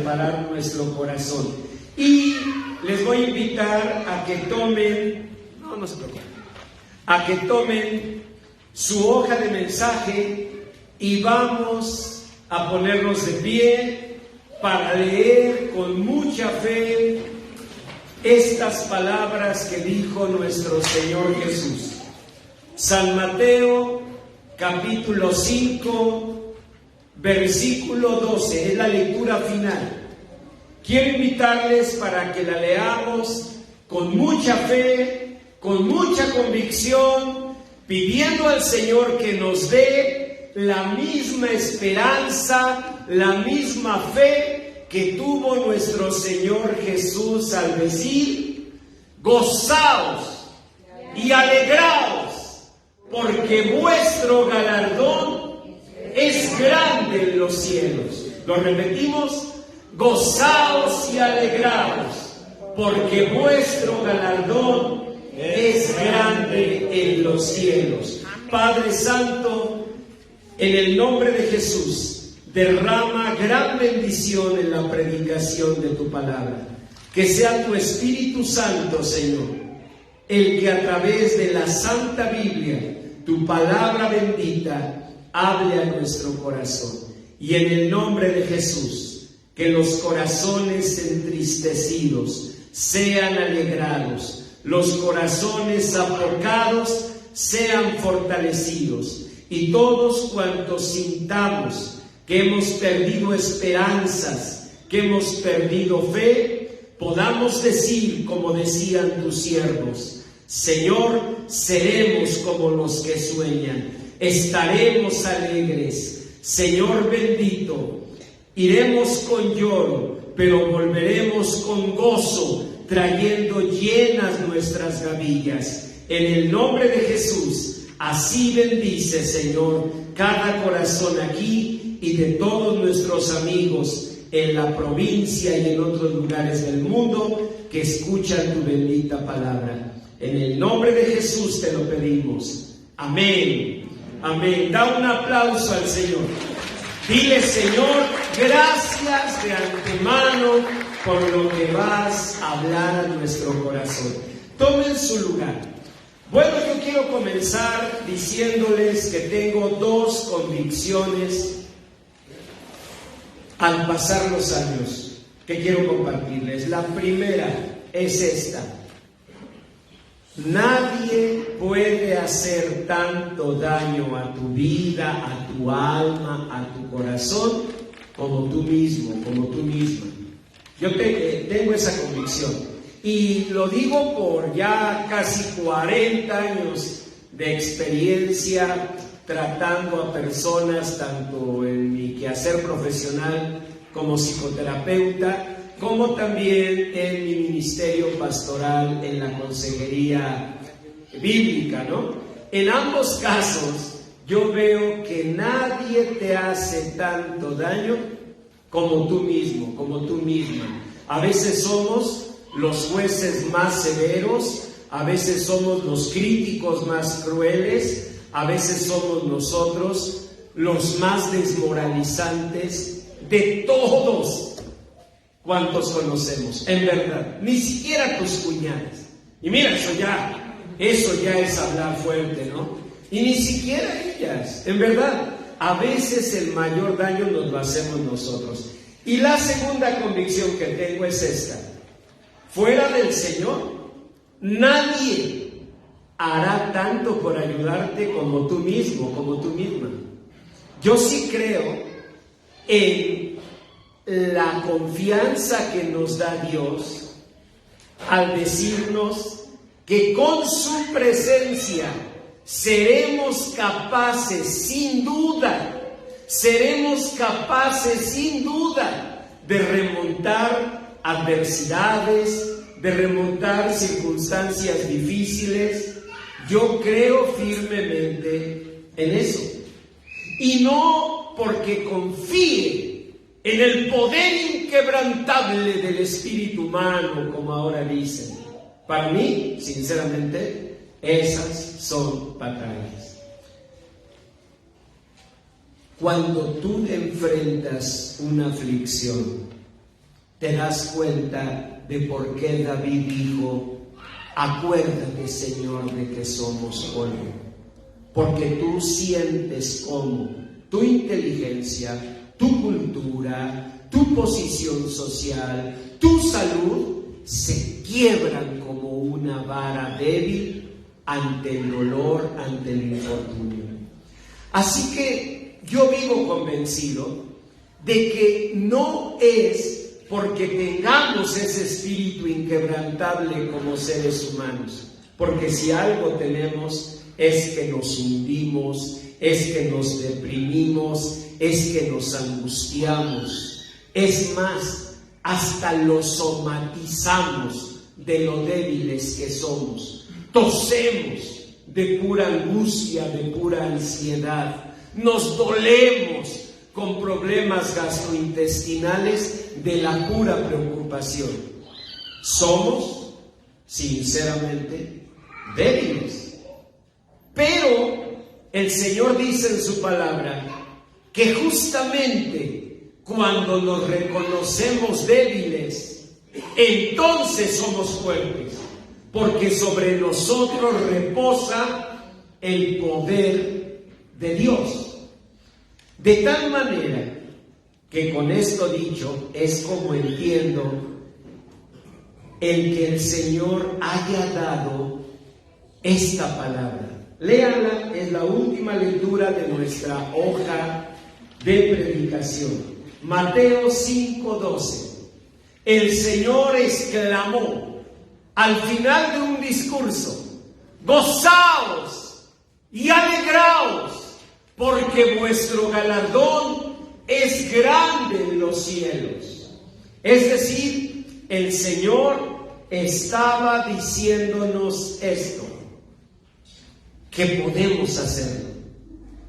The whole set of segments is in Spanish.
preparar nuestro corazón. Y les voy a invitar a que tomen, no se preocupen, a que tomen su hoja de mensaje y vamos a ponernos de pie para leer con mucha fe estas palabras que dijo nuestro Señor Jesús. San Mateo, capítulo 5, versículo 12, es la lectura final. Quiero invitarles para que la leamos con mucha fe, con mucha convicción, pidiendo al Señor que nos dé la misma esperanza, la misma fe que tuvo nuestro Señor Jesús al decir: gozaos y alegraos, porque vuestro galardón es grande en los cielos. Lo repetimos: gozaos y alegraos, porque vuestro galardón es grande en los cielos. Padre Santo, en el nombre de Jesús, derrama gran bendición en la predicación de tu palabra. Que sea tu Espíritu Santo, Señor, el que a través de la Santa Biblia, tu palabra bendita, hable a nuestro corazón. Y en el nombre de Jesús, que los corazones entristecidos sean alegrados, los corazones apocados sean fortalecidos, y todos cuantos sintamos que hemos perdido esperanzas, que hemos perdido fe, podamos decir, como decían tus siervos: Señor, seremos como los que sueñan, estaremos alegres. Señor bendito, iremos con lloro, pero volveremos con gozo, trayendo llenas nuestras gavillas. En el nombre de Jesús, así bendice, Señor, cada corazón aquí y de todos nuestros amigos en la provincia y en otros lugares del mundo que escuchan tu bendita palabra. En el nombre de Jesús te lo pedimos. Amén. Amén. Da un aplauso al Señor. Dile: Señor, gracias de antemano por lo que vas a hablar a nuestro corazón. Tomen su lugar. Bueno, yo quiero comenzar diciéndoles que tengo dos convicciones al pasar los años que quiero compartirles. La primera es esta: nadie puede hacer tanto daño a tu vida, a tu alma, a tu corazón, como tú mismo, como tú misma. Yo tengo esa convicción. Y lo digo por ya casi 40 años de experiencia tratando a personas, tanto en mi quehacer profesional como psicoterapeuta, como también en mi ministerio pastoral en la consejería bíblica, ¿no? En ambos casos, yo veo que nadie te hace tanto daño como tú mismo, como tú misma. A veces somos los jueces más severos, a veces somos los críticos más crueles, a veces somos nosotros los más desmoralizantes de todos cuantos conocemos, en verdad. Ni siquiera tus cuñadas. Y mira, eso ya es hablar fuerte, ¿no? Y ni siquiera ellas, en verdad. A veces el mayor daño nos lo hacemos nosotros. Y la segunda convicción que tengo es esta: fuera del Señor, nadie hará tanto por ayudarte como tú mismo, como tú misma. Yo sí creo en la confianza que nos da Dios al decirnos que con su presencia seremos capaces, sin duda, de remontar adversidades, de remontar circunstancias difíciles. Yo creo firmemente en eso. Y no porque confíe en el poder inquebrantable del espíritu humano, como ahora dicen. Para mí, sinceramente, esas son batallas. Cuando tú enfrentas una aflicción, te das cuenta de por qué David dijo: acuérdate, Señor, de que somos polvo. Porque tú sientes cómo tu inteligencia, tu cultura, tu posición social, tu salud se quiebran como una vara débil ante el dolor, ante el infortunio. Así que yo vivo convencido de que no es porque tengamos ese espíritu inquebrantable como seres humanos, porque si algo tenemos es que nos hundimos, es que nos deprimimos, es que nos angustiamos. Es más, hasta lo somatizamos de lo débiles que somos. Tosemos de pura angustia, de pura ansiedad. Nos dolemos con problemas gastrointestinales de la pura preocupación. Somos, sinceramente, débiles. Pero el Señor dice en su palabra que justamente cuando nos reconocemos débiles, entonces somos fuertes, porque sobre nosotros reposa el poder de Dios. De tal manera que con esto dicho es como entiendo el que el Señor haya dado esta palabra. Léanla, es la última lectura de nuestra hoja de predicación. Mateo 5:12. El Señor exclamó al final de un discurso: gozaos y alegraos, porque vuestro galardón es grande en los cielos. Es decir, el Señor estaba diciéndonos esto, que podemos hacerlo,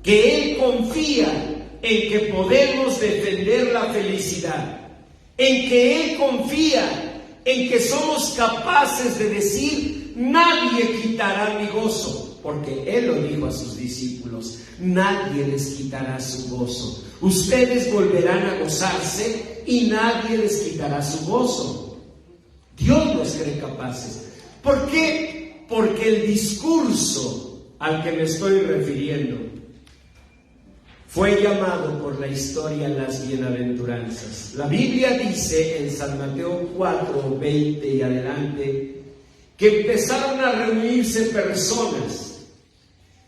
que Él confía en que podemos defender la felicidad, en que Él confía en que somos capaces de decir: nadie quitará mi gozo, porque Él lo dijo a sus discípulos: nadie les quitará su gozo. Ustedes volverán a gozarse y nadie les quitará su gozo. Dios nos cree capaces. ¿Por qué? Porque el discurso al que me estoy refiriendo fue llamado por la historia las bienaventuranzas. La Biblia dice en San Mateo 4, 20 y adelante que empezaron a reunirse personas,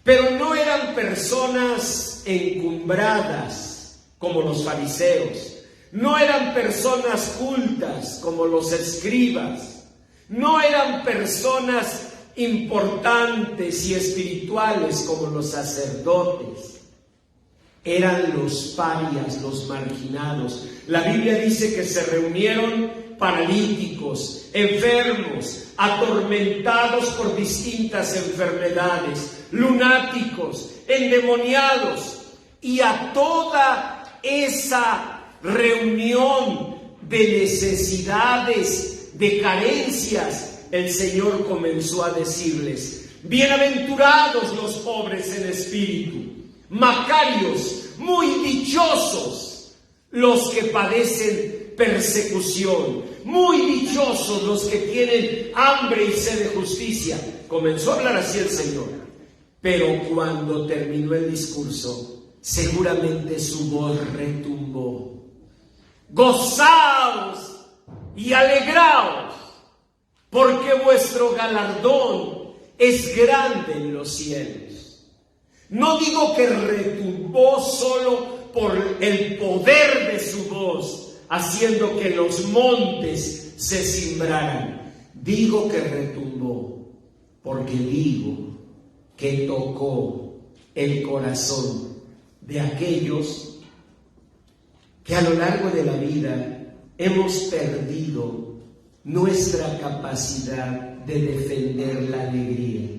pero no eran personas encumbradas como los fariseos, no eran personas cultas como los escribas, no eran personas importantes y espirituales como los sacerdotes. Eran los parias, los marginados. La Biblia dice que se reunieron paralíticos, enfermos, atormentados por distintas enfermedades, lunáticos, endemoniados, y a toda esa reunión de necesidades, de carencias, el Señor comenzó a decirles: bienaventurados los pobres en espíritu, macarios, muy dichosos los que padecen persecución, muy dichosos los que tienen hambre y sed de justicia. Comenzó a hablar así el Señor, pero cuando terminó el discurso, seguramente su voz retumbó: gozaos y alegraos, porque vuestro galardón es grande en los cielos. No digo que retumbó solo por el poder de su voz, haciendo que los montes se cimbraran. Digo que retumbó porque digo que tocó el corazón de aquellos que a lo largo de la vida hemos perdido nuestra capacidad de defender la alegría,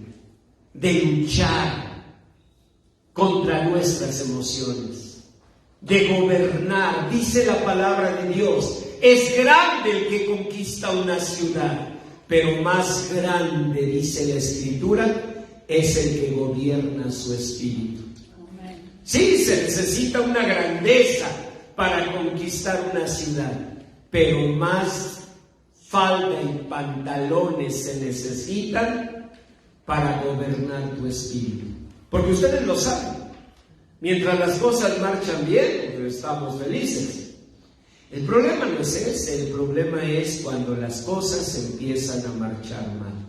de luchar contra nuestras emociones, de gobernar. Dice la palabra de Dios: es grande el que conquista una ciudad, pero más grande, dice la Escritura, es el que gobierna su espíritu. Sí, se necesita una grandeza para conquistar una ciudad, pero más falda y pantalones se necesitan para gobernar tu espíritu. Porque ustedes lo saben, mientras las cosas marchan bien, pues estamos felices. El problema no es ese, el problema es cuando las cosas empiezan a marchar mal.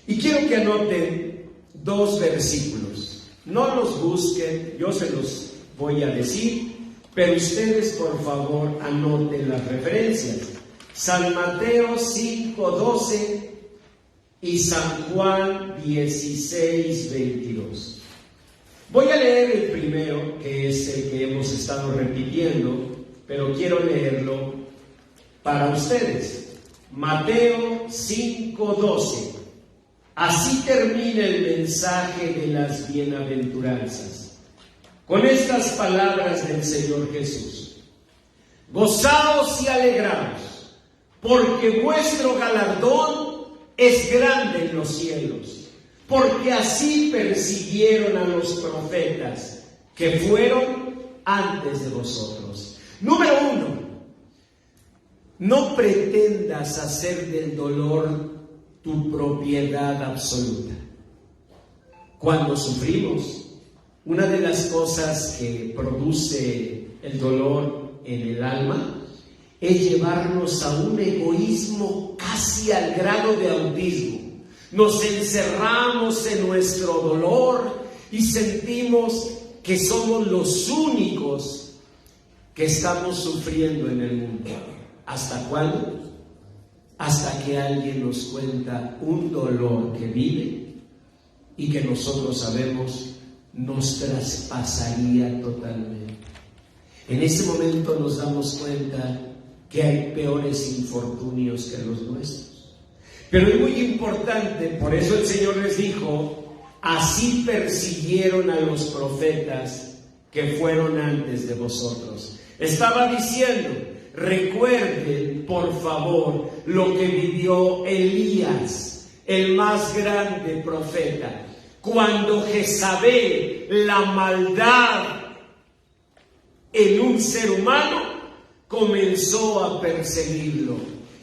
Y quiero que anoten 2 versículos. No los busquen, yo se los voy a decir, pero ustedes por favor anoten las referencias. San Mateo 5:12 y San Juan 16:22. Voy a leer el primero, que es el que hemos estado repitiendo, pero quiero leerlo para ustedes. Mateo 5:12. Así termina el mensaje de las bienaventuranzas, con estas palabras del Señor Jesús: gozaos y alegraos, porque vuestro galardón es grande en los cielos, porque así persiguieron a los profetas que fueron antes de vosotros. Número 1, no pretendas hacer del dolor tu propiedad absoluta. Cuando sufrimos, una de las cosas que produce el dolor en el alma es llevarnos a un egoísmo casi al grado de autismo. Nos encerramos en nuestro dolor y sentimos que somos los únicos que estamos sufriendo en el mundo. ¿Hasta cuándo? Hasta que alguien nos cuenta un dolor que vive y que nosotros sabemos nos traspasaría totalmente. En ese momento nos damos cuenta que hay peores infortunios que los nuestros. Pero es muy importante, por eso el Señor les dijo: así persiguieron a los profetas que fueron antes de vosotros. Estaba diciendo: recuerden, por favor, lo que vivió Elías, el más grande profeta, cuando Jezabel, la maldad en un ser humano, comenzó a perseguirlo.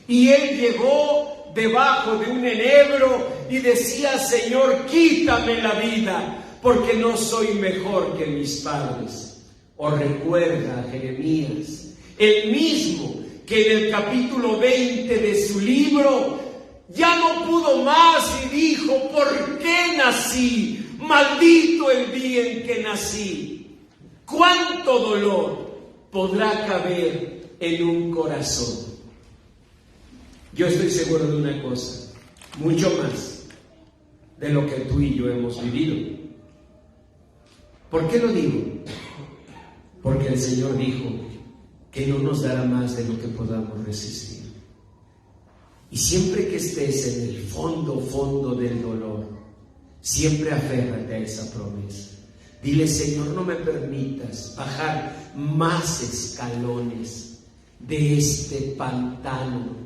Y él llegó debajo de un enebro y decía: Señor, quítame la vida, porque no soy mejor que mis padres. O recuerda Jeremías, el mismo que en el capítulo 20 de su libro ya no pudo más y dijo: ¿por qué nací? Maldito el día en que nací. ¿Cuánto dolor podrá caber en un corazón? Yo estoy seguro de una cosa, mucho más de lo que tú y yo hemos vivido. ¿Por qué lo digo? Porque el Señor dijo que no nos dará más de lo que podamos resistir. Y siempre que estés en el fondo del dolor, siempre aférrate a esa promesa. Dile: Señor, no me permitas bajar más escalones de este pantano,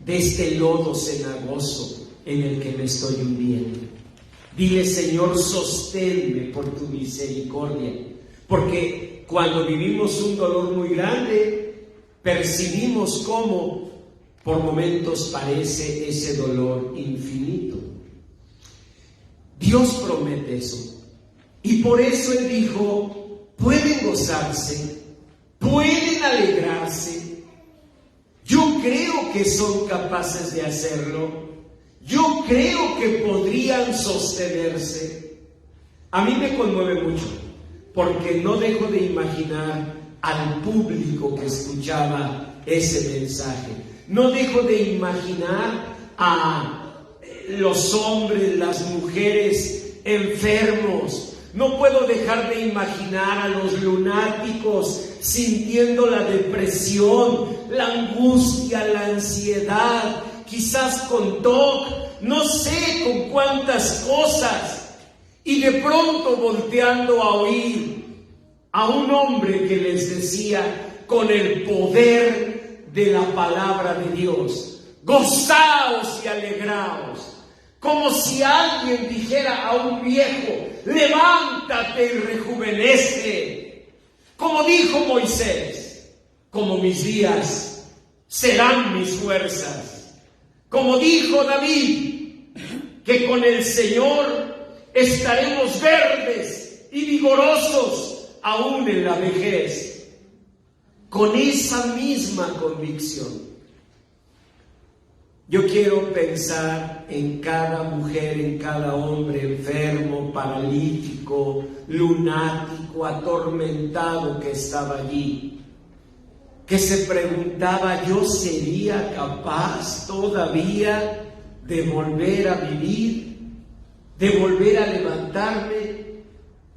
de este lodo cenagoso en el que me estoy hundiendo. Dile: Señor, sosténme por tu misericordia, porque cuando vivimos un dolor muy grande, percibimos cómo por momentos parece ese dolor infinito. Dios promete eso. Y por eso Él dijo: pueden gozarse, pueden alegrarse. Yo creo que son capaces de hacerlo. Yo creo que podrían sostenerse. A mí me conmueve mucho, porque no dejo de imaginar al público que escuchaba ese mensaje. No dejo de imaginar a los hombres, las mujeres enfermos. No puedo dejar de imaginar a los lunáticos sintiendo la depresión, la angustia, la ansiedad, quizás con TOC, no sé con cuántas cosas, y de pronto volteando a oír a un hombre que les decía con el poder de la palabra de Dios: gozaos y alegraos. Como si alguien dijera a un viejo: levántate y rejuvenece. Como dijo Moisés: como mis días serán mis fuerzas. Como dijo David, que con el Señor estaremos verdes y vigorosos aún en la vejez. Con esa misma convicción, yo quiero pensar en cada mujer, en cada hombre enfermo, paralítico, lunático, atormentado que estaba allí, que se preguntaba: ¿yo sería capaz todavía de volver a vivir, de volver a levantarme?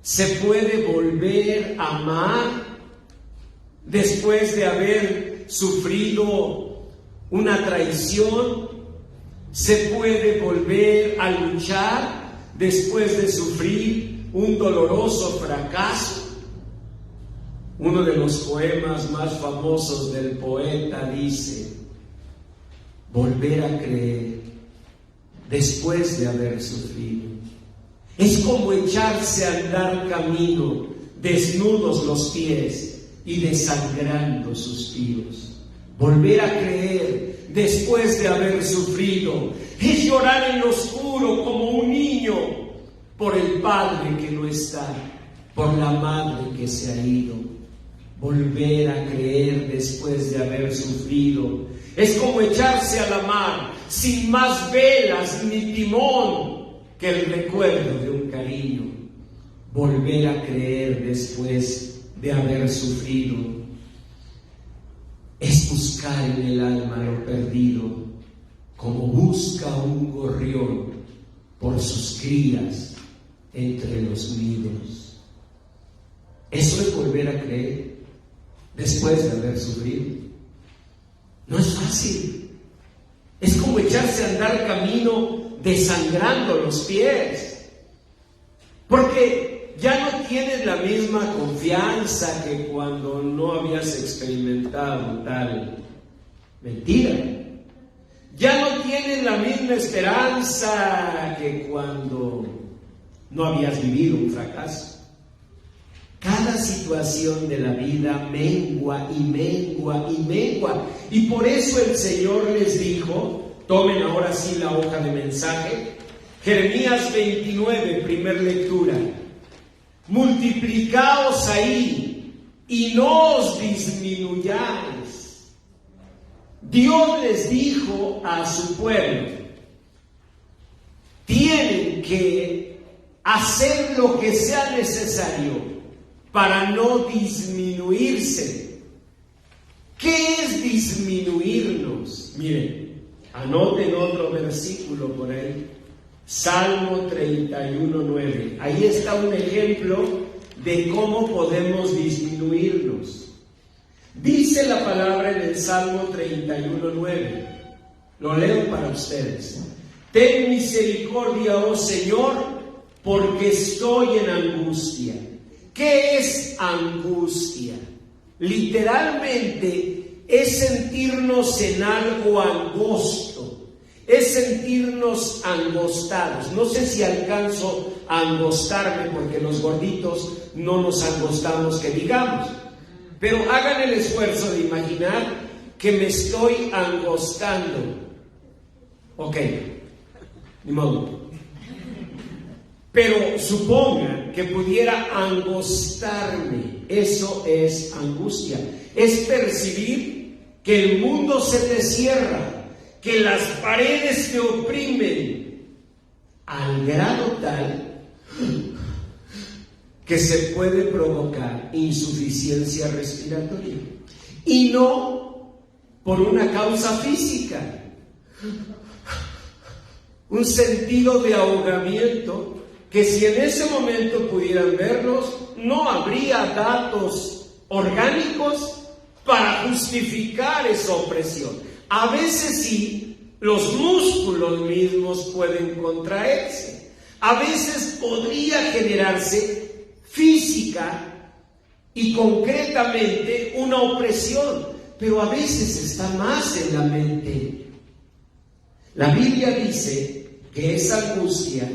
¿Se puede volver a amar después de haber sufrido una traición? ¿Se puede volver a luchar después de sufrir un doloroso fracaso? Uno de los poemas más famosos del poeta dice: volver a creer después de haber sufrido es como echarse a andar camino, desnudos los pies y desangrando suspiros. Volver a creer después de haber sufrido es llorar en lo oscuro como un niño por el padre que no está, por la madre que se ha ido. Volver a creer después de haber sufrido es como echarse a la mar sin más velas ni timón que el recuerdo de un cariño. Volver a creer después de haber sufrido es buscar en el alma lo perdido, como busca un gorrión por sus crías entre los nidos. Eso es volver a creer después de haber sufrido. No es fácil. Es como echarse a andar camino desangrando los pies, porque ya no tienes la misma confianza que cuando no habías experimentado tal mentira. Ya no tienes la misma esperanza que cuando no habías vivido un fracaso. Cada situación de la vida mengua y mengua y mengua. Y por eso el Señor les dijo, tomen ahora sí la hoja de mensaje, Jeremías 29, primer lectura: multiplicaos ahí y no os disminuyáis. Dios les dijo a su pueblo: tienen que hacer lo que sea necesario para no disminuirse. ¿Qué es disminuirnos? Miren, anoten otro versículo por ahí, Salmo 31:9. Ahí está un ejemplo de cómo podemos disminuirnos. Dice la palabra en el Salmo 31:9. Lo leo para ustedes: ten misericordia, oh Señor, porque estoy en angustia. ¿Qué es angustia? Literalmente es sentirnos en algo angosto, es sentirnos angostados. No sé si alcanzo a angostarme, porque los gorditos no nos angostamos que digamos, pero hagan el esfuerzo de imaginar que me estoy angostando. Ok, ni modo. Pero supongan que pudiera angostarme. Eso es angustia. Es percibir que el mundo se te cierra, que las paredes te oprimen al grado tal que se puede provocar insuficiencia respiratoria. Y no por una causa física. Un sentido de ahogamiento que, si en ese momento pudieran verlos, no habría datos orgánicos para justificar esa opresión. A veces sí, los músculos mismos pueden contraerse. A veces podría generarse física y concretamente una opresión, pero a veces está más en la mente. La Biblia dice que esa angustia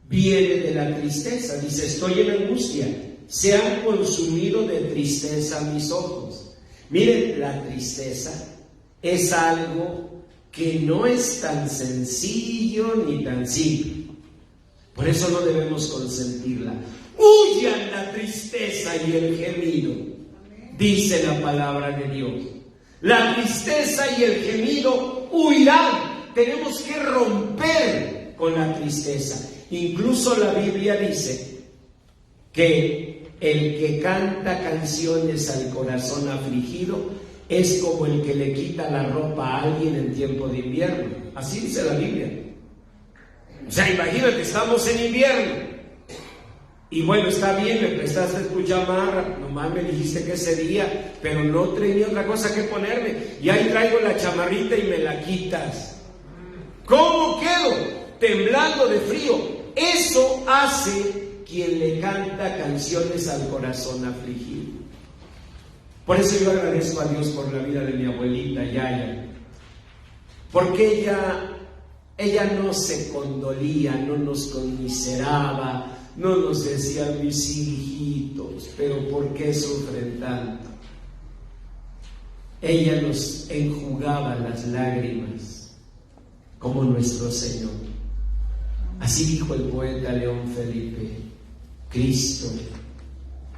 viene de la tristeza. Dice: estoy en angustia, se han consumido de tristeza mis ojos. Miren, la tristeza es algo que no es tan sencillo ni tan simple. Por eso no debemos consentirla. Huyan la tristeza y el gemido, dice la palabra de Dios. La tristeza y el gemido huirán. Tenemos que romper con la tristeza. Incluso la Biblia dice que el que canta canciones al corazón afligido es como el que le quita la ropa a alguien en tiempo de invierno. Así dice la Biblia. O sea, imagínate, estamos en invierno. Y bueno, está bien, me prestaste tu chamarra, nomás me dijiste que ese día, pero no tenía otra cosa que ponerme. Y ahí traigo la chamarrita y me la quitas. ¿Cómo quedo? Temblando de frío. Eso hace quien le canta canciones al corazón afligido. Por eso yo agradezco a Dios por la vida de mi abuelita Yaya, porque ella no se condolía, no nos conmiseraba, no nos decía mis hijitos, pero ¿por qué sufren tanto? Ella nos enjugaba las lágrimas como nuestro Señor. Así dijo el poeta León Felipe: Cristo,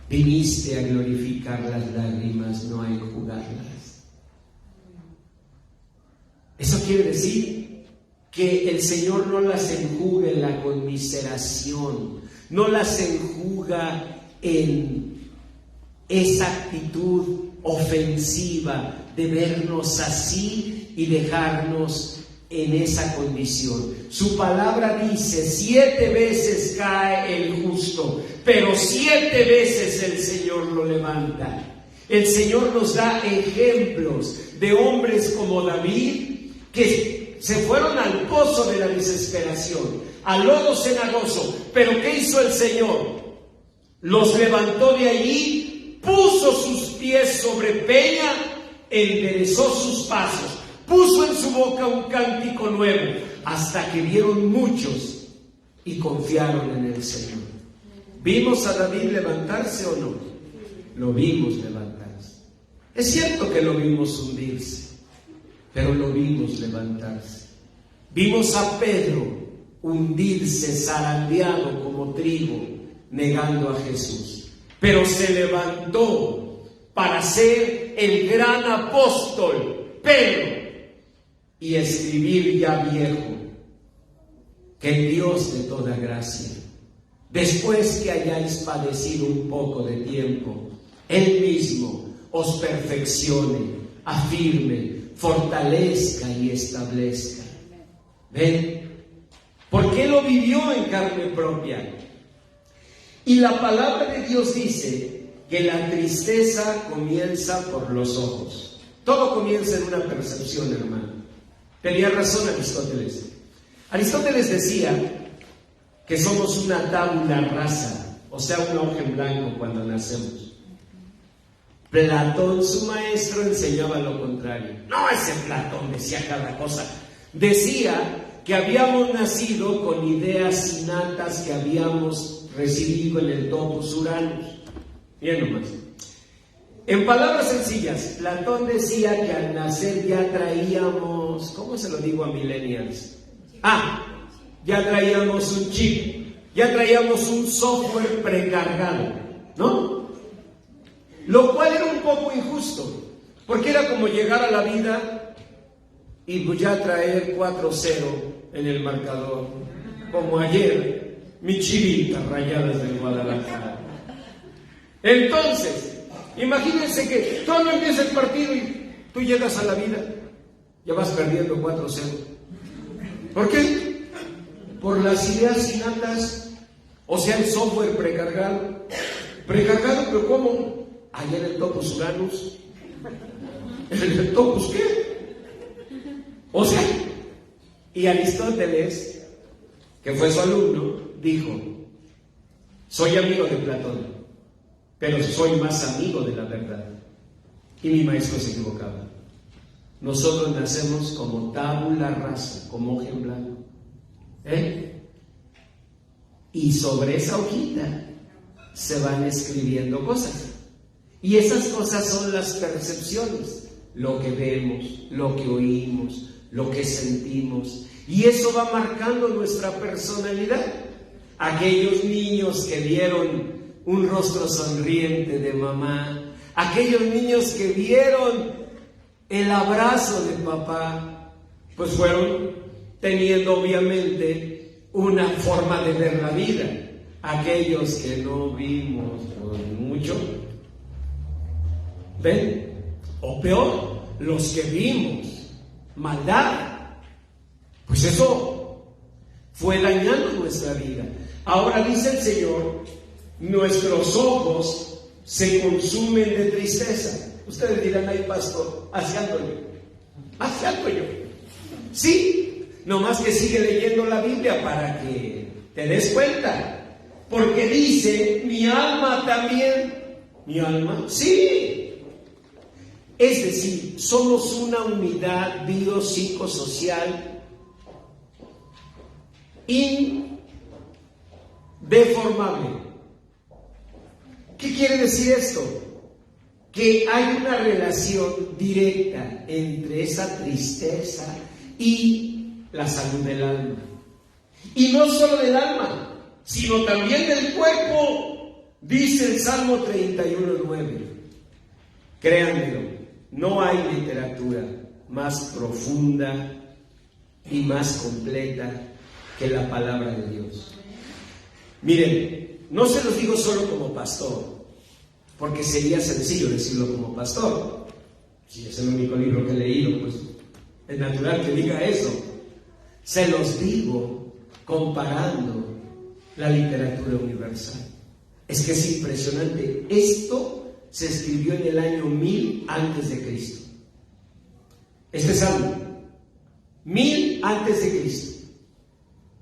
viniste a glorificar las lágrimas, no a enjugarlas. Eso quiere decir que el Señor no las enjuga en la conmiseración, no las enjuga en esa actitud ofensiva de vernos así y dejarnos en esa condición. Su palabra dice: 7 veces cae el justo, pero 7 veces el Señor lo levanta. El Señor nos da ejemplos de hombres como David, que se fueron al pozo de la desesperación, al lodo cenagoso, pero ¿qué hizo el Señor? Los levantó de allí, puso sus pies sobre peña, enderezó sus pasos, puso en su boca un cántico nuevo, hasta que vieron muchos y confiaron en el Señor. ¿Vimos a David levantarse o no? Lo vimos levantarse. Es cierto que lo vimos hundirse, pero lo vimos levantarse. Vimos a Pedro hundirse, zarandeado como trigo, negando a Jesús, pero se levantó para ser el gran apóstol Pedro y escribir ya viejo que el Dios de toda gracia, después que hayáis padecido un poco de tiempo, Él mismo os perfeccione, afirme, fortalezca y establezca. ¿Ven? Porque Él lo vivió en carne propia. Y la palabra de Dios dice que la tristeza comienza por los ojos. Todo comienza en una percepción, hermano. Tenía razón Aristóteles. Aristóteles decía que somos una tabula rasa, o sea, una hoja en blanco cuando nacemos. Platón, su maestro, enseñaba lo contrario. No, ese Platón decía cada cosa. Decía que habíamos nacido con ideas innatas que habíamos recibido en el topos Uranus. Bien nomás. En palabras sencillas, Platón decía que al nacer ya traíamos, ¿cómo se lo digo a millennials? Ya traíamos un chip, ya traíamos un software precargado, ¿no? Lo cual era un poco injusto, porque era como llegar a la vida y pues ya traer 4-0 en el marcador, como ayer, mi Chivitas Rayadas del Guadalajara. Entonces, imagínense que todo empieza el partido y tú llegas a la vida, ya vas perdiendo 4-0. ¿Por qué? Por las ideas innatas, o sea, el software precargado. Precargado, pero ¿cómo? Allá en el topos Uranus. ¿En el topos qué? O sea, y Aristóteles, que fue su alumno, dijo: soy amigo de Platón, pero soy más amigo de la verdad. Y mi maestro se equivocaba. Nosotros nacemos como tabula rasa, como hoja en blanco. Y sobre esa hojita se van escribiendo cosas. Y esas cosas son las percepciones. lo que vemos, lo que oímos, lo que sentimos. Y eso va marcando nuestra personalidad. Aquellos niños que vieron un rostro sonriente de mamá, aquellos niños que vieron el abrazo de papá, pues fueron teniendo obviamente una forma de ver la vida. Aquellos que no vimos mucho, ¿ven? O peor, los que vimos maldad, pues eso fue dañando nuestra vida. Ahora dice el Señor, nuestros ojos se consumen de tristeza. Ustedes dirán, ay pastor, así ando yo. Sí, nomás que sigue leyendo la Biblia para que te des cuenta. Porque dice, mi alma también. ¿Mi alma? Sí. Es decir, somos una unidad biopsicosocial indeformable. ¿Qué quiere decir esto? Que hay una relación directa entre esa tristeza y la salud del alma. Y no solo del alma, sino también del cuerpo, dice el Salmo 31:9. Créanmelo, no hay literatura más profunda y más completa que la palabra de Dios. Miren, no se los digo solo como pastor, porque sería sencillo decirlo como pastor. Si es el único libro que he leído, pues es natural que diga eso. Se los digo comparando la literatura universal. Es que es impresionante. Esto se escribió en el año 1000 antes de Cristo. Este salmo, 1000 antes de Cristo.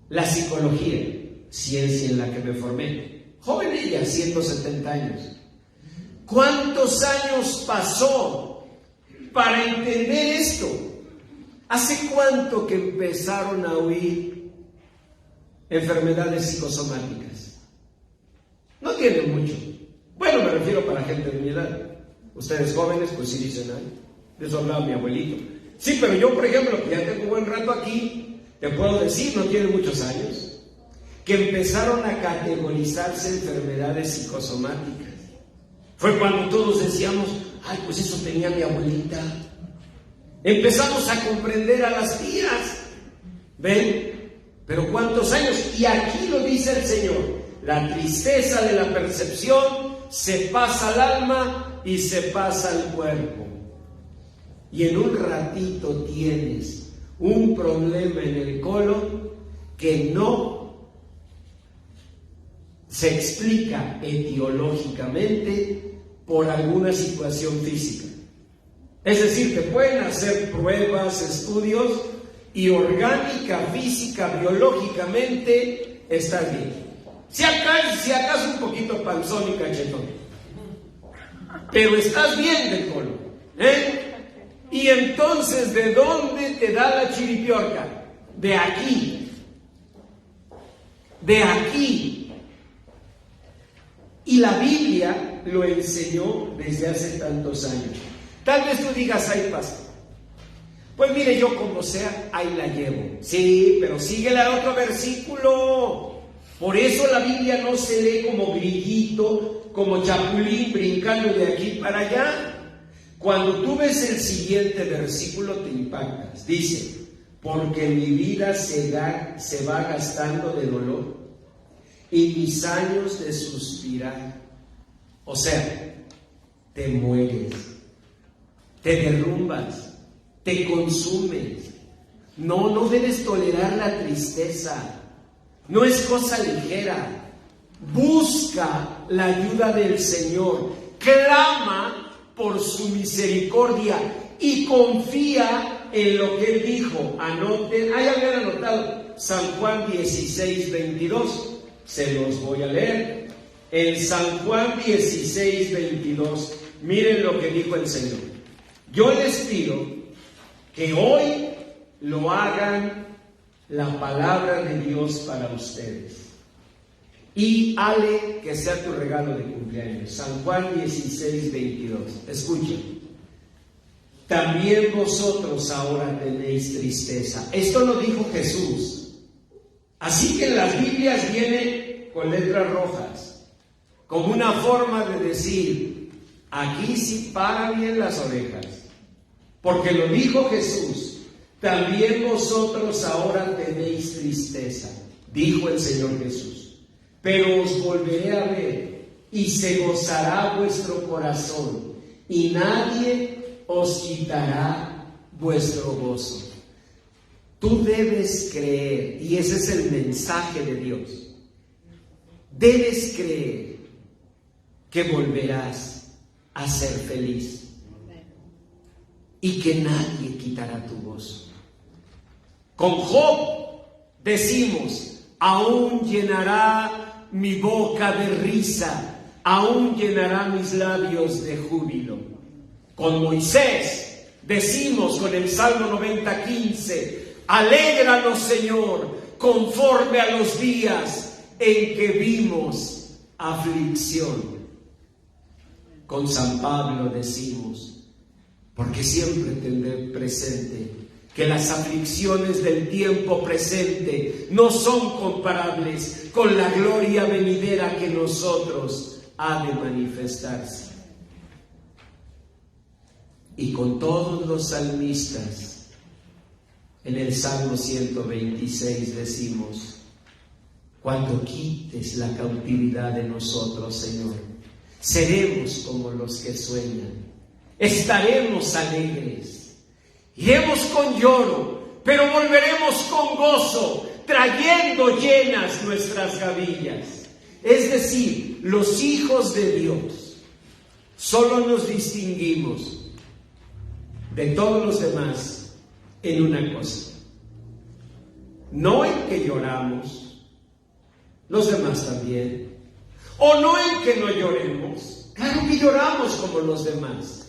La psicología, ciencia en la que me formé. Joven ella, 170 años. ¿Cuántos años pasó para entender esto? ¿Hace cuánto que empezaron a oír enfermedades psicosomáticas? No tiene mucho. Bueno, me refiero para gente de mi edad. Ustedes jóvenes, pues sí dicen, de eso hablaba mi abuelito. Sí, pero yo, por ejemplo, que ya tengo buen rato aquí, te puedo decir, no tiene muchos años, que empezaron a categorizarse enfermedades psicosomáticas. Fue cuando todos decíamos, ay, pues eso tenía mi abuelita. Empezamos a comprender a las tías. ¿Ven? Pero ¿cuántos años? Y aquí lo dice el Señor. La tristeza de la percepción se pasa al alma y se pasa al cuerpo. Y en un ratito tienes un problema en el colon que no se explica etiológicamente por alguna situación física. Es decir, te pueden hacer pruebas, estudios, y orgánica, física, biológicamente estás bien. Si acaso un poquito panzón y cachetón, pero estás bien del colon, Y entonces, ¿de dónde te da la chiripiorca? De aquí. De aquí. Y la Biblia lo enseñó desde hace tantos años. Tal vez tú digas, ay, pastor, pues mire, yo como sea, ahí la llevo. Sí, pero síguele al otro versículo. Por eso la Biblia no se lee como grillito, como chapulín brincando de aquí para allá. Cuando tú ves el siguiente versículo te impactas. Dice, porque mi vida se va gastando de dolor y mis años de suspirar. O sea, te mueres, te derrumbas, te consumes. No debes tolerar la tristeza. No es cosa ligera. Busca la ayuda del Señor. Clama por su misericordia y confía en lo que Él dijo. Anoten, ahí habían anotado San Juan 16:22. Se los voy a leer. En San Juan 16:22, miren lo que dijo el Señor. Yo les pido que hoy lo hagan la palabra de Dios para ustedes. Y Ale, que sea tu regalo de cumpleaños. San Juan 16:22. Escuchen. también vosotros ahora tenéis tristeza. Esto lo dijo Jesús. Así que en las Biblias viene con letras rojas, como una forma de decir, aquí sí para bien las orejas, porque lo dijo Jesús. También vosotros ahora tenéis tristeza, dijo el Señor Jesús, pero os volveré a ver y se gozará vuestro corazón y nadie os quitará vuestro gozo. Tú debes creer, y ese es el mensaje de Dios. Debes creer que volverás a ser feliz y que nadie quitará tu gozo. Con Job decimos, aún llenará mi boca de risa, aún llenará mis labios de júbilo. Con Moisés decimos con el Salmo 90:15, alégranos, Señor, conforme a los días en que vimos aflicción. Con San Pablo decimos, porque siempre tendré presente que las aflicciones del tiempo presente no son comparables con la gloria venidera que nosotros ha de manifestarse. Y con todos los salmistas, en el Salmo 126 decimos, cuando quites la cautividad de nosotros, Señor, seremos como los que sueñan, estaremos alegres, iremos con lloro, pero volveremos con gozo, trayendo llenas nuestras gavillas. Es decir, los hijos de Dios solo nos distinguimos de todos los demás en una cosa, no en que lloramos, los demás también, o no en que no lloremos, claro que lloramos como los demás.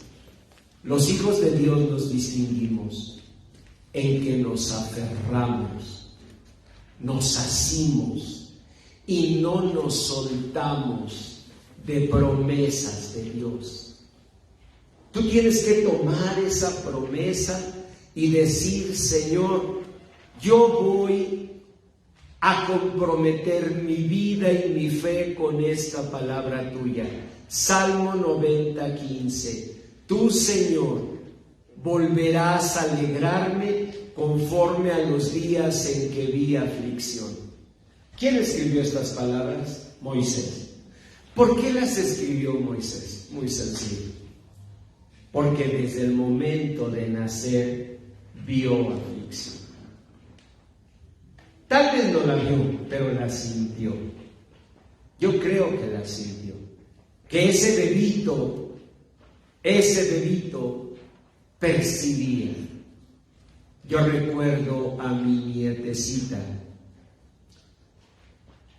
Los hijos de Dios nos distinguimos en que nos aferramos, nos asimos y no nos soltamos de promesas de Dios. Tú tienes que tomar esa promesa y decir, Señor, yo voy a comprometer mi vida y mi fe con esta palabra tuya. Salmo 90:15. Tú, Señor, volverás a alegrarme conforme a los días en que vi aflicción. ¿Quién escribió estas palabras? Moisés. ¿Por qué las escribió Moisés? Muy sencillo. Porque desde el momento de nacer vio aflicción. Tal vez no la vio, pero la sintió. Yo creo que la sintió. Que ese bebito percibía. Yo recuerdo a mi nietecita,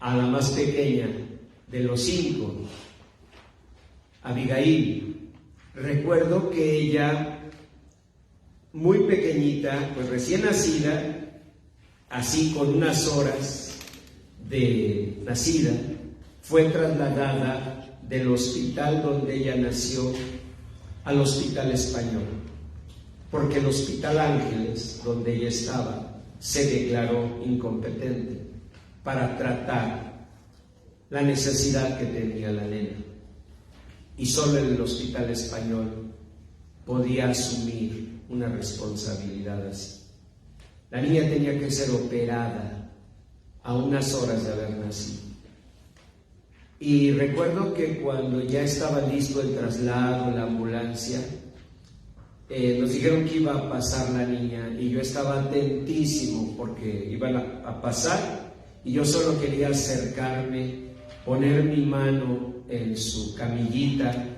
a la más pequeña de los 5, Abigail. Recuerdo que ella, muy pequeñita, pues recién nacida, así con unas horas de nacida, fue trasladada del hospital donde ella nació al Hospital Español, porque el Hospital Ángeles, donde ella estaba, se declaró incompetente para tratar la necesidad que tenía la nena. Y solo el Hospital Español podía asumir una responsabilidad así. La niña tenía que ser operada a unas horas de haber nacido. Y recuerdo que cuando ya estaba listo el traslado, la ambulancia, nos dijeron que iba a pasar la niña y yo estaba atentísimo porque iban a pasar y yo solo quería acercarme, poner mi mano en su camillita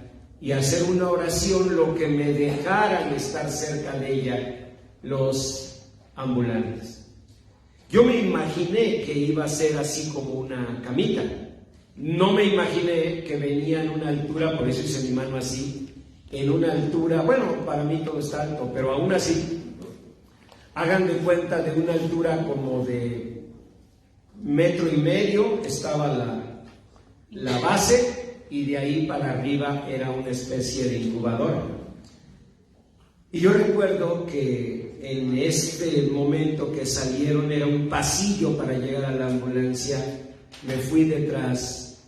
y hacer una oración, lo que me dejaran estar cerca de ella los ambulantes. Yo me imaginé que iba a ser así como una camita. No me imaginé que venía en una altura, por eso hice mi mano así, en una altura, bueno, para mí todo está alto, pero aún así, hagan de cuenta de una altura como de 1.5 metros, estaba la base y de ahí para arriba era una especie de incubadora. Y yo recuerdo que en este momento que salieron, era un pasillo para llegar a la ambulancia, me fui detrás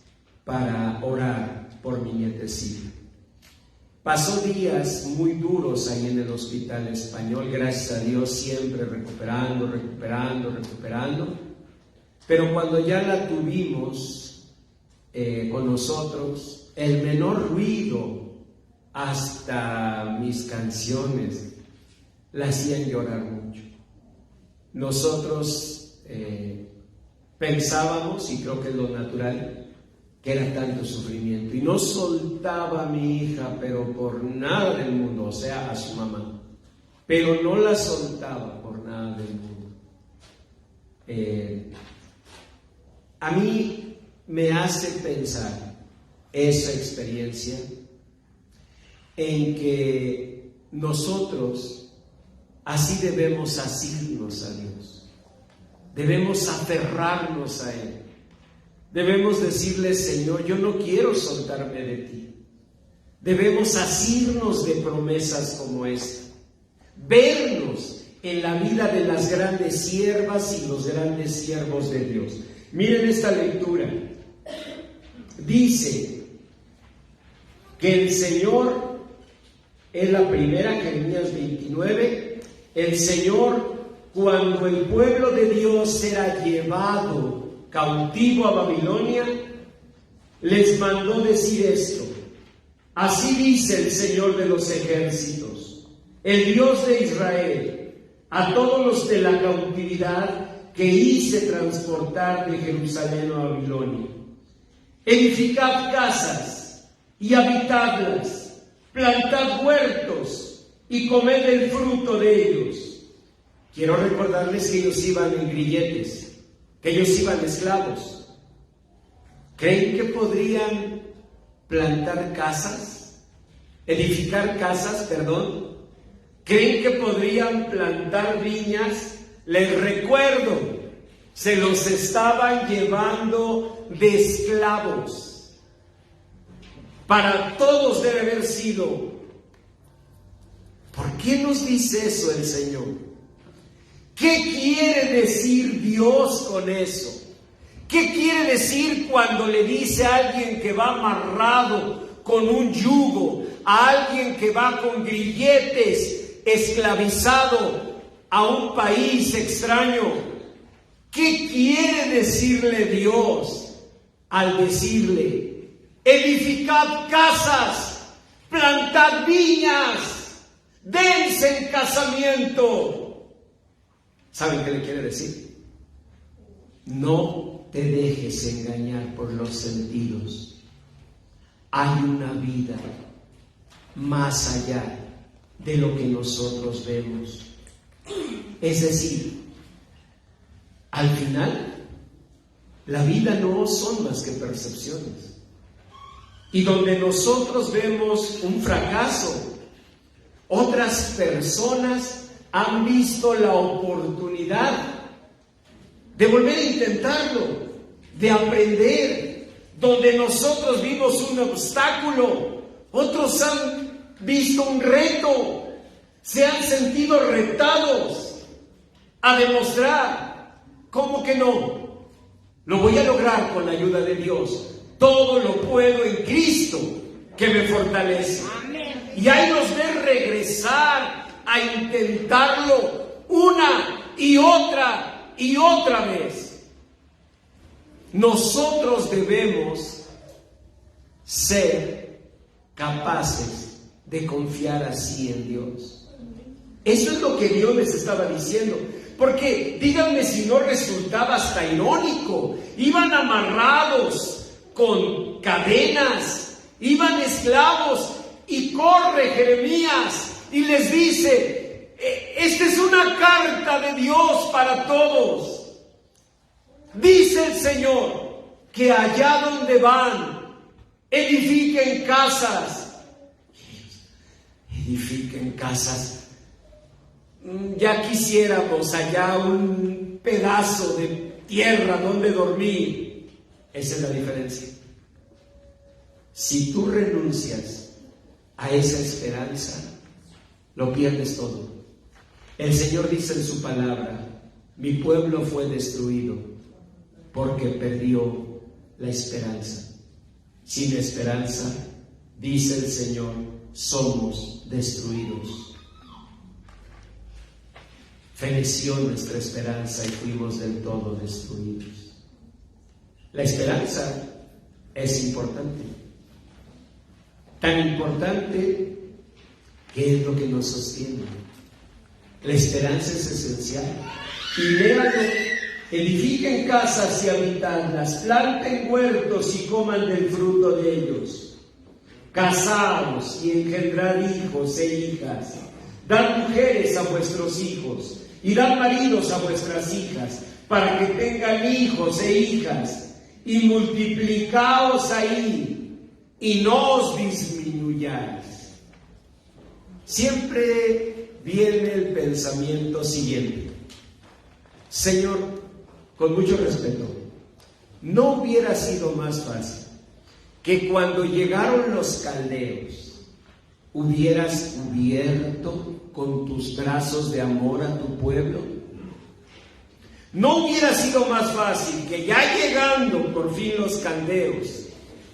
para orar por mi nietecita. Pasó días muy duros ahí en el Hospital Español, gracias a Dios, siempre recuperando. Pero cuando ya la tuvimos con nosotros, el menor ruido, hasta mis canciones, la hacían llorar mucho. Nosotros pensábamos, y creo que es lo natural, que era tanto sufrimiento, y no soltaba a mi hija, pero por nada del mundo, o sea, a su mamá, pero no la soltaba por nada del mundo. A mí me hace pensar esa experiencia en que nosotros así debemos asirnos a Dios, debemos aferrarnos a Él. Debemos decirle: Señor, yo no quiero soltarme de ti. Debemos asirnos de promesas como esta, vernos en la vida de las grandes siervas y los grandes siervos de Dios. Miren esta lectura. Dice que el Señor, es la primera, Jeremías 29, el Señor, cuando el pueblo de Dios era llevado cautivo a Babilonia, les mandó decir esto: así dice el Señor de los ejércitos, el Dios de Israel, a todos los de la cautividad que hice transportar de Jerusalén a Babilonia: edificad casas y habitadlas, plantad huertos y comed el fruto de ellos. Quiero recordarles que ellos iban en grilletes, que ellos iban esclavos. ¿Creen que podrían plantar casas? Edificar casas, perdón. ¿Creen que podrían plantar viñas? Les recuerdo, se los estaban llevando de esclavos. Para todos debe haber sido. ¿Por qué nos dice eso el Señor? ¿Qué quiere decir Dios con eso? ¿Qué quiere decir cuando le dice a alguien que va amarrado con un yugo, a alguien que va con grilletes, esclavizado a un país extraño? ¿Qué quiere decirle Dios al decirle: edificad casas, plantad viñas, dense en casamiento? ¿Saben qué le quiere decir? No te dejes engañar por los sentidos. Hay una vida más allá de lo que nosotros vemos. Es decir, al final, la vida no son más que percepciones. Y donde nosotros vemos un fracaso, otras personas han visto la oportunidad de volver a intentarlo, de aprender. Donde nosotros vimos un obstáculo, otros han visto un reto, se han sentido retados a demostrar: ¿cómo que no? Lo voy a lograr con la ayuda de Dios. Todo lo puedo en Cristo que me fortalece. Y ahí nos ve regresar a intentarlo una y otra vez. Nosotros debemos ser capaces de confiar así en Dios. Eso es lo que Dios les estaba diciendo. Porque díganme si no resultaba hasta irónico. Iban amarrados con cadenas, iban esclavos, y corre Jeremías y les dice: esta es una carta de Dios para todos. Dice el Señor que allá donde van, edifiquen casas. Edifiquen casas. Ya quisiéramos allá un pedazo de tierra donde dormir. Esa es la diferencia. Si tú renuncias a esa esperanza, lo pierdes todo. El Señor dice en su palabra: mi pueblo fue destruido porque perdió la esperanza. Sin esperanza, dice el Señor, somos destruidos. Feneció nuestra esperanza y fuimos del todo destruidos. La esperanza es importante. Tan importante que es lo que nos sostiene. La esperanza es esencial. Y léanlo: edifiquen casas y habitadlas, planten huertos y coman del fruto de ellos. Casaos y engendrad hijos e hijas. Dad mujeres a vuestros hijos y dad maridos a vuestras hijas, para que tengan hijos e hijas, y multiplicaos ahí, y no os disminuyáis. Siempre viene el pensamiento siguiente: Señor, con mucho respeto, ¿no hubiera sido más fácil que cuando llegaron los caldeos hubieras cubierto con tus brazos de amor a tu pueblo? ¿No hubiera sido más fácil que ya llegando por fin los caldeos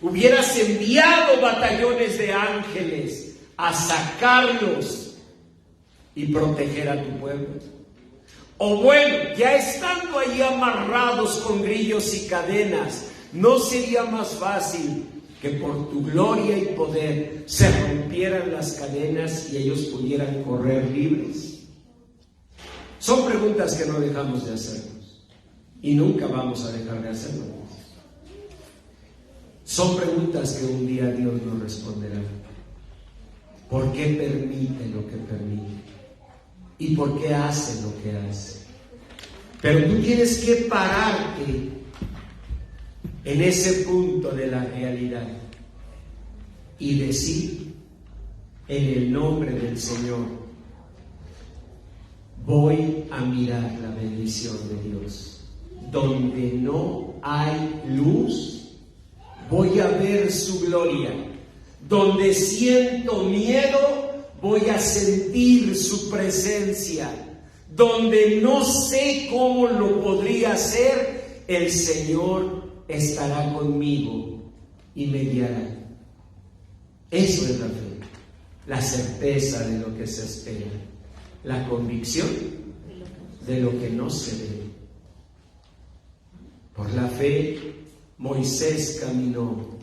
hubieras enviado batallones de ángeles a sacarlos y proteger a tu pueblo? O bueno, ya estando ahí amarrados con grillos y cadenas, ¿no sería más fácil que por tu gloria y poder se rompieran las cadenas y ellos pudieran correr libres? Son preguntas que no dejamos de hacernos y nunca vamos a dejar de hacernos. Son preguntas que un día Dios nos responderá. ¿Por qué permite lo que permite? ¿Y por qué hace lo que hace? Pero tú tienes que pararte en ese punto de la realidad y decir: en el nombre del Señor voy a mirar la bendición de Dios. Donde no hay luz, voy a ver su gloria. Donde siento miedo, voy a sentir su presencia. Donde no sé cómo lo podría hacer, el Señor estará conmigo y me guiará. Eso es la fe, la certeza de lo que se espera, la convicción de lo que no se ve. Por la fe, Moisés caminó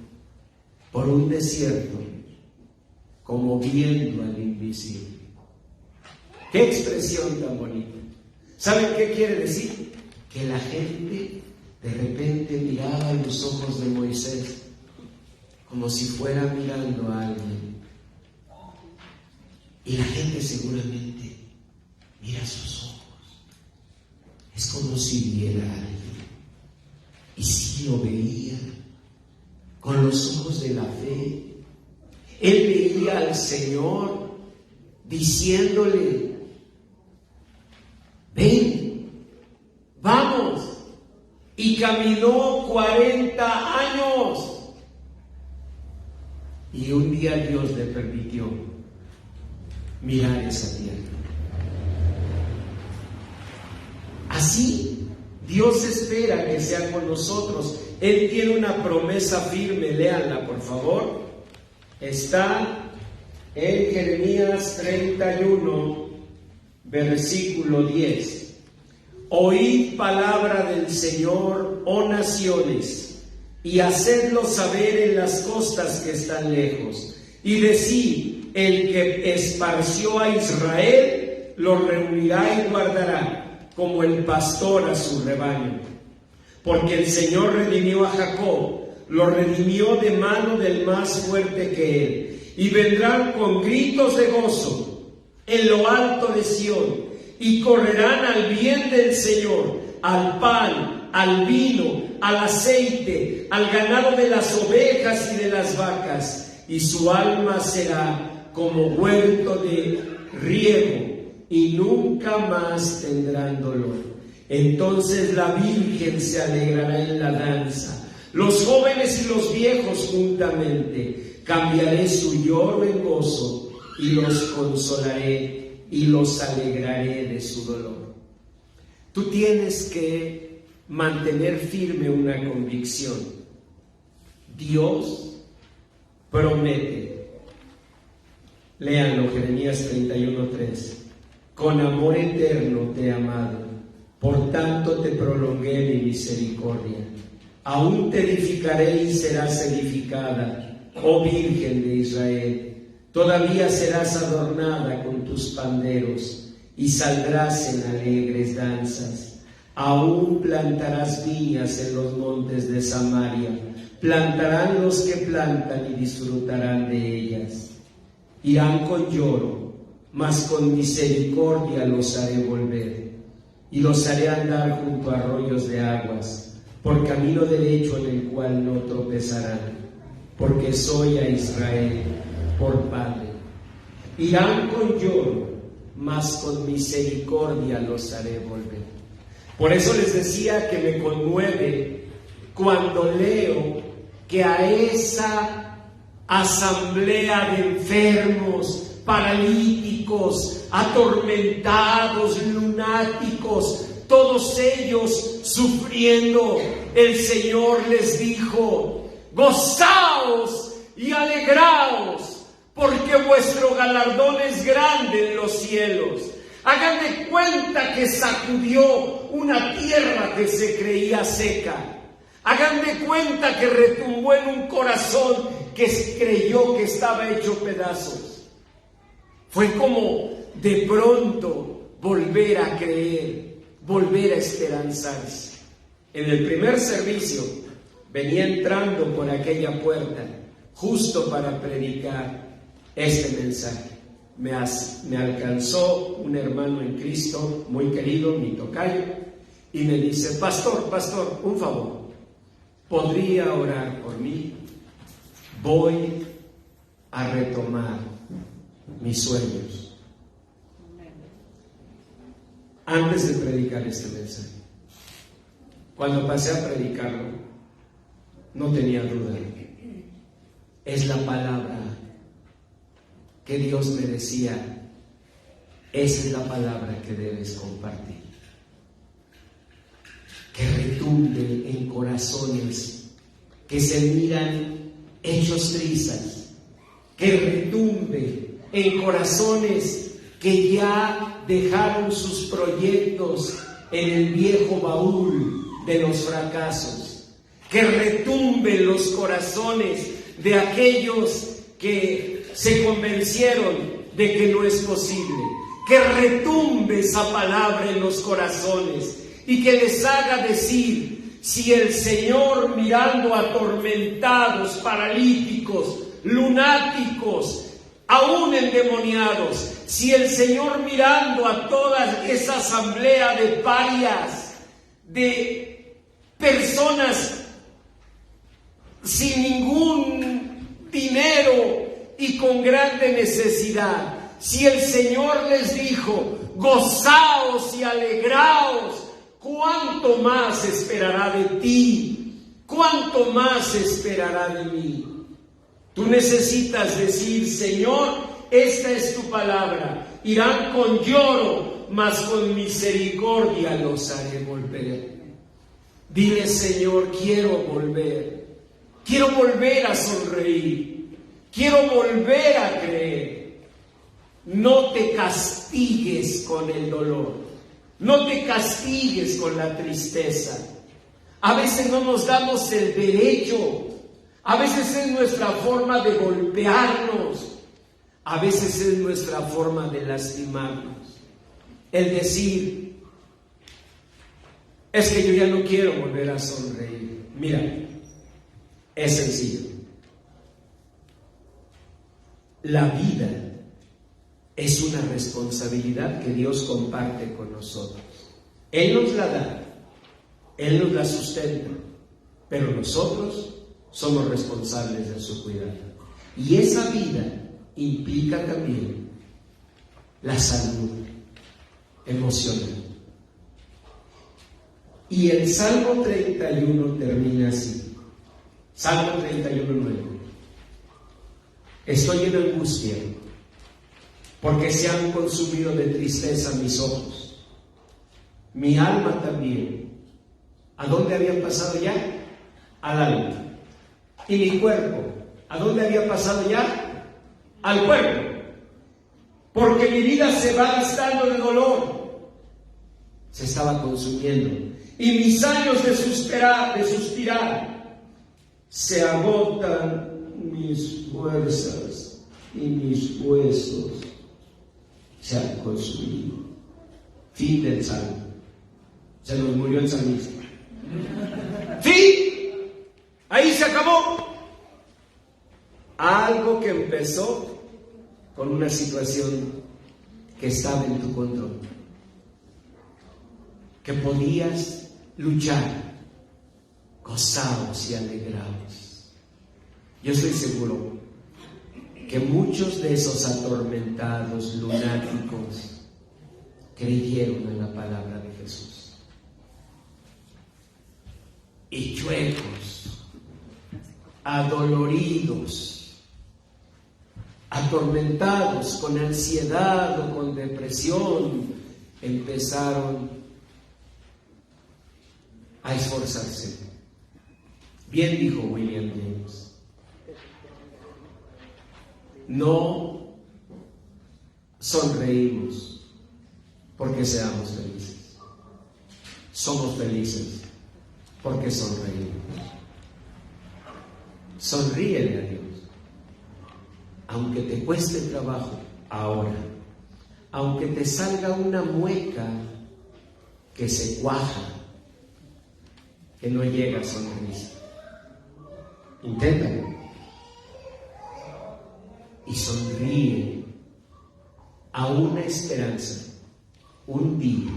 por un desierto como viendo al invisible. ¡Qué expresión tan bonita! ¿Saben qué quiere decir? Que la gente de repente miraba en los ojos de Moisés como si fuera mirando a alguien. Y la gente seguramente mira sus ojos. Es como si viera a alguien. Y sí lo veía con los ojos de la fe. Él veía al Señor diciéndole: ven, vamos. Y caminó 40 años. Y un día Dios le permitió mirar esa tierra. Así Dios espera que sea con nosotros. Él tiene una promesa firme. Léanla, por favor. Está en Jeremías 31, versículo 10. Oíd palabra del Señor, oh naciones, y hacedlo saber en las costas que están lejos. Y decid: el que esparció a Israel lo reunirá y guardará, como el pastor a su rebaño. Porque el Señor redimió a Jacob, lo redimió de mano del más fuerte que él. Y vendrán con gritos de gozo en lo alto de Sión, y correrán al bien del Señor, al pan, al vino, al aceite, al ganado de las ovejas y de las vacas, y su alma será como huerto de riego, y nunca más tendrán dolor. Entonces la Virgen se alegrará en la danza, los jóvenes y los viejos juntamente. Cambiaré su lloro en gozo y los consolaré y los alegraré de su dolor. Tú tienes que mantener firme una convicción. Dios promete. Léanlo, Jeremías 31:3. Con amor eterno te he amado, por tanto te prolongué mi misericordia. Aún te edificaré y serás edificada, oh Virgen de Israel. Todavía serás adornada con tus panderos y saldrás en alegres danzas. Aún plantarás viñas en los montes de Samaria. Plantarán los que plantan y disfrutarán de ellas. Irán con lloro, mas con misericordia los haré volver, y los haré andar junto a arroyos de aguas, por camino derecho en el cual no tropezarán, porque soy a Israel por padre. Irán con lloro, mas con misericordia los haré volver. Por eso les decía que me conmueve cuando leo que a esa asamblea de enfermos, paralíticos, atormentados, lunáticos, todos ellos sufriendo, el Señor les dijo: gozaos y alegraos, porque vuestro galardón es grande en los cielos. Hagan de cuenta que sacudió una tierra que se creía seca. Hagan de cuenta que retumbó en un corazón que creyó que estaba hecho pedazos. Fue como de pronto volver a creer, volver a esperanzarse. En el primer servicio venía entrando por aquella puerta justo para predicar este mensaje. Me alcanzó un hermano en Cristo muy querido, mi tocayo, y me dice: pastor, un favor, ¿podría orar por mí? Voy a retomar mis sueños. Antes de predicar este mensaje, cuando pasé a predicarlo, no tenía duda. Es la palabra que Dios me decía: esa es la palabra que debes compartir. Que retumbe en corazones que se miran hechos trizas, que retumbe en corazones que ya dejaron sus proyectos en el viejo baúl de los fracasos, que retumbe en los corazones de aquellos que se convencieron de que no es posible, que retumbe esa palabra en los corazones y que les haga decir: si el Señor, mirando atormentados, paralíticos, lunáticos, aún endemoniados, si el Señor, mirando a toda esa asamblea de parias, de personas sin ningún dinero y con grande necesidad, si el Señor les dijo: gozaos y alegraos, ¿cuánto más esperará de ti? ¿Cuánto más esperará de mí? Tú necesitas decir: Señor, esta es tu palabra. Irán con lloro, mas con misericordia los haré volver. Dile: Señor, quiero volver. Quiero volver a sonreír. Quiero volver a creer. No te castigues con el dolor. No te castigues con la tristeza. A veces no nos damos el derecho. A veces es nuestra forma de golpearnos. A veces es nuestra forma de lastimarnos. El decir: es que yo ya no quiero volver a sonreír. Mira, es sencillo. La vida es una responsabilidad que Dios comparte con nosotros. Él nos la da, Él nos la sustenta, pero nosotros somos responsables de su cuidado. Y esa vida implica también la salud emocional. Y el Salmo 31 termina así. Salmo 31:9. Estoy en angustia, porque se han consumido de tristeza mis ojos, mi alma también. ¿A dónde había pasado ya? Al alma. Y mi cuerpo, ¿a dónde había pasado ya? Al cuerpo. Porque mi vida se va gastando de dolor, se estaba consumiendo. Y mis años de suspirar, se agotan mis fuerzas y mis huesos se han consumido. Fin del salmo. Se nos murió el salmista. ¡Fin! Ahí se acabó. Algo que empezó con una situación que estaba en tu control, que podías luchar, gozaos y alegraos. Yo estoy seguro que muchos de esos atormentados, lunáticos, creyeron en la palabra de Jesús. Y chuecos, adoloridos, atormentados con ansiedad o con depresión, empezaron a esforzarse. Bien dijo William James: no sonreímos porque seamos felices, somos felices porque sonreímos. Sonríele a Dios, aunque te cueste trabajo ahora, aunque te salga una mueca que se cuaja, que no llega a sonreír. Inténtalo y sonríe a una esperanza. Un día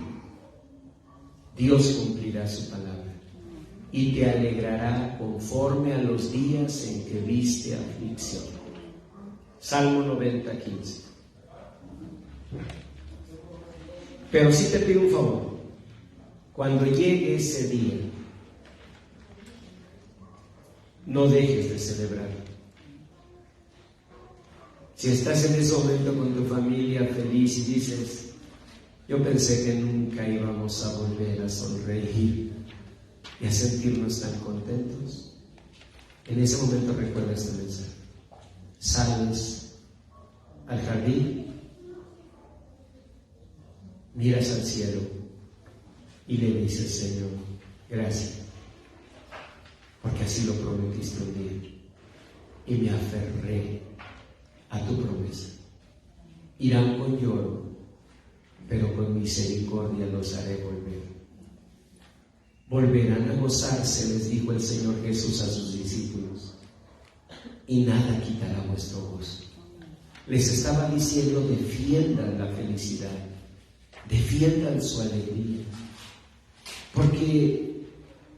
Dios cumplirá su palabra y te alegrará conforme a los días en que viste aflicción. Salmo 90, 15. Pero sí te pido un favor: cuando llegue ese día, no dejes de celebrar. Si estás en ese momento con tu familia feliz y dices: yo pensé que nunca íbamos a volver a sonreír y a sentirnos tan contentos, en ese momento recuerda este mensaje. Sales al jardín, miras al cielo y le dices: Señor, gracias, porque así lo prometiste un día y me aferré a tu promesa. Irán con lloro, pero con misericordia los haré volver. Volverán a gozarse, les dijo el Señor Jesús a sus discípulos, y nada quitará vuestro gozo. Les estaba diciendo: defiendan la felicidad, defiendan su alegría, porque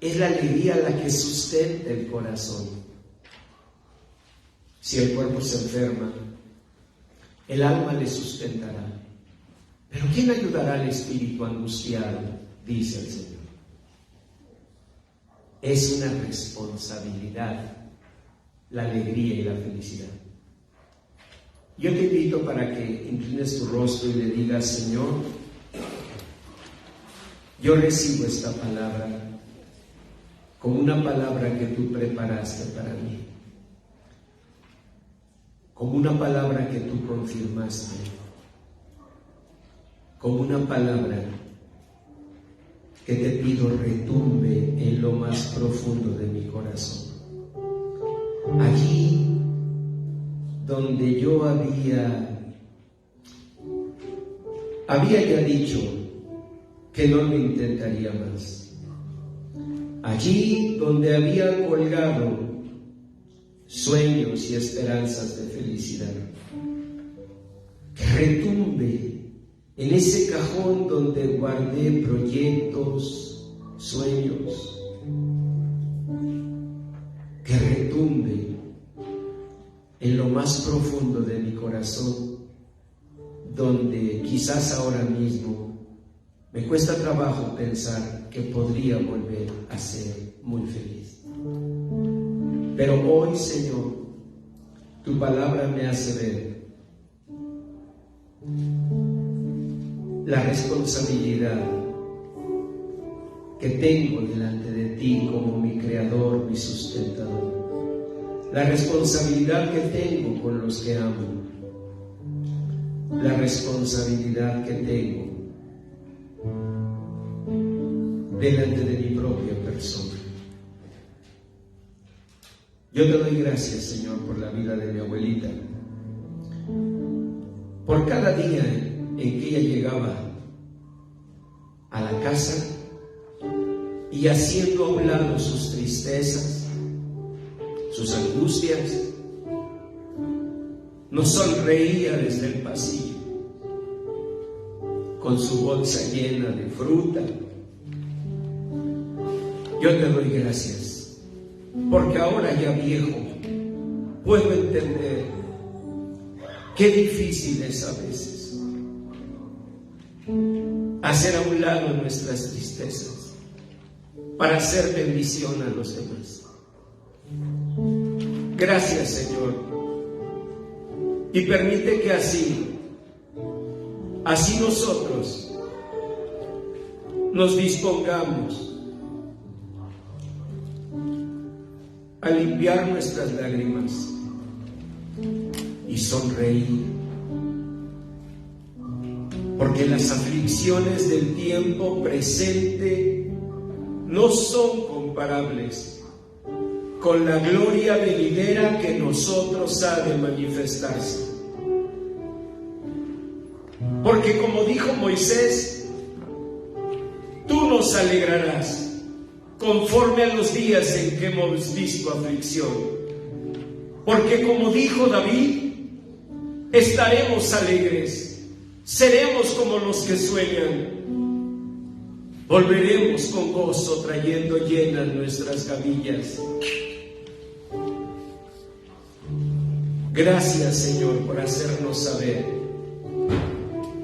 es la alegría la que sustenta el corazón. Si el cuerpo se enferma, el alma le sustentará. Pero ¿quién ayudará al espíritu angustiado? Dice el Señor. Es una responsabilidad la alegría y la felicidad. Yo te invito para que inclines tu rostro y le digas: Señor, yo recibo esta palabra como una palabra que tú preparaste para mí, como una palabra que tú confirmaste, como una palabra que te pido retumbe en lo más profundo de mi corazón. Allí donde yo había ya dicho que no lo intentaría más. Allí donde había colgado sueños y esperanzas de felicidad, que retumbe en ese cajón donde guardé proyectos, sueños, que retumbe en lo más profundo de mi corazón, donde quizás ahora mismo me cuesta trabajo pensar que podría volver a ser muy feliz. Pero hoy, Señor, tu palabra me hace ver la responsabilidad que tengo delante de ti como mi creador, mi sustentador, la responsabilidad que tengo con los que amo, la responsabilidad que tengo delante de mi propia persona. Yo te doy gracias, Señor, por la vida de mi abuelita, por cada día en que ella llegaba a la casa y haciendo a un lado sus tristezas, sus angustias, nos sonreía desde el pasillo con su bolsa llena de fruta. Yo te doy gracias, porque ahora ya viejo puedo entender qué difícil es a veces hacer a un lado nuestras tristezas para hacer bendición a los demás. Gracias, Señor, y permite que así nosotros nos dispongamos a limpiar nuestras lágrimas y sonreír, porque las aflicciones del tiempo presente no son comparables con la gloria venidera que en nosotros ha de manifestarse. Porque como dijo Moisés, tú nos alegrarás conforme a los días en que hemos visto aflicción. Porque como dijo David, estaremos alegres, seremos como los que sueñan, volveremos con gozo trayendo llenas nuestras gavillas. Gracias, Señor, por hacernos saber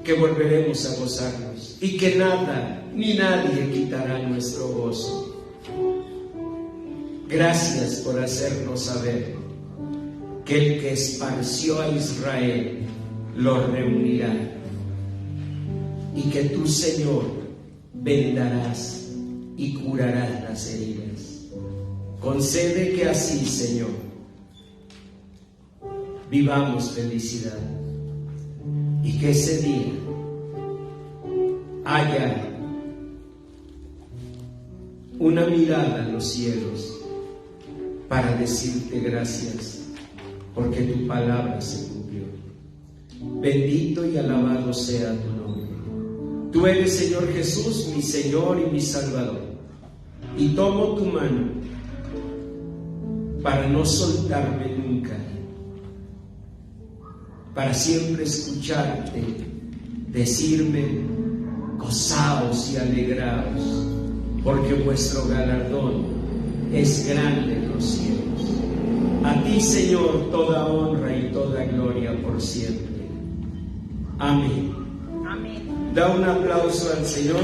que volveremos a gozarnos y que nada ni nadie quitará nuestro gozo. Gracias por hacernos saber que el que esparció a Israel lo reunirá y que tú, Señor, vendarás y curarás las heridas. Concede que así, Señor, vivamos felicidad y que ese día haya una mirada a los cielos para decirte gracias, porque tu palabra se cumplió. Bendito y alabado sea tu nombre. Tú eres, Señor Jesús, mi Señor y mi Salvador, y tomo tu mano para no soltarme nunca, para siempre escucharte decirme: gozaos y alegraos, porque vuestro galardón es grande en los cielos. A ti, Señor, toda honra y toda gloria por siempre. Amén. Amén. Da un aplauso al Señor.